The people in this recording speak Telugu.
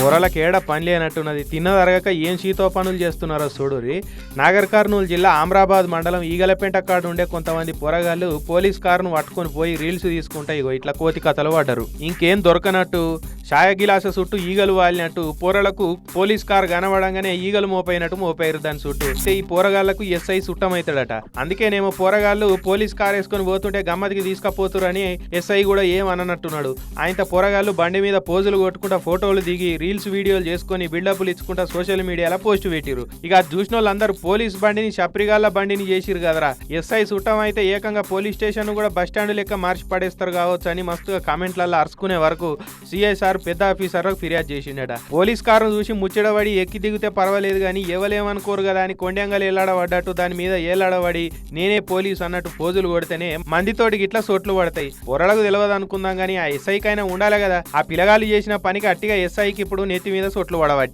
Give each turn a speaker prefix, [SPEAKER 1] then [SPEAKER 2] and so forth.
[SPEAKER 1] పొరలకు ఏడ పని లేనట్టున్నది. తిన్నదరగక ఏం శీతో పనులు చేస్తున్నారో చూడురి. నాగర్ కర్నూలు జిల్లా ఆమ్రాబాద్ మండలం ఈగలపేట కాడ ఉండే కొంతమంది పొరగాళ్ళు పోలీస్ కారును పట్టుకొని పోయి రీల్స్ తీసుకుంటా ఇగో ఇట్లా కోతి కథలు పడ్డారు. ఇంకేం దొరకనట్టు ఛాయ గిలాస చుట్టూ ఈగలు వాలినట్టు పోరలకు పోలీస్ కారు కనబడంగానే ఈగలు మోపైనట్టు మోపారు దాని చుట్టూ. ఈ పోరగాళ్లకు ఎస్ఐ చుట్టమవుతాడట. అందుకేనేమో పోరగాళ్ళు పోలీస్ కారు వేసుకొని పోతుంటే గమ్మతికి తీసుకపోతురని ఎస్ఐ కూడా ఏమన్నట్టున్నాడు. ఆయనతో పోరగాళ్ళు బండి మీద పోజులు కొట్టుకుంటా ఫోటోలు దిగి రీల్స్ వీడియోలు చేసుకుని బిల్డప్లు ఇచ్చుకుంటా సోషల్ మీడియాలో పోస్ట్ పెట్టిరు. ఇక అది చూసిన వాళ్ళందరూ పోలీస్ బండిని చప్రిగాళ్ళ బండిని చేసిరు కదరా. ఎస్ఐ చుట్టం అయితే ఏకంగా పోలీస్ స్టేషన్ కూడా బస్ స్టాండ్ లెక్క మార్చి పడేస్తారు కావచ్చు అని మస్తుగా కామెంట్లలో అరుచుకునే వరకు సిఐసార్ పెద్ద ఆఫీసర్లకు ఫిర్యాదు చేసిండట. పోలీస్ కారును చూసి ముచ్చడబడి ఎక్కి దిగితే పర్వాలేదు కానీ ఎవలేమనుకోరు కదా అని కొండంగలు ఏలాడబడ్డట్టు దాని మీద ఏలాడబడి నేనే పోలీసు అన్నట్టు పోజులు కొడితేనే మందితోటి ఇట్లా సోట్లు పడతాయి. పొరలకు తెలియదు అనుకుందాం కానీ ఆ ఎస్ఐకైనా ఉండాలి కదా. ఆ పిల్లగాళ్ళు చేసిన పనికి అట్టిగా ఎస్ఐకి ఇప్పుడు నెత్తి మీద సోట్లు పడబట్టి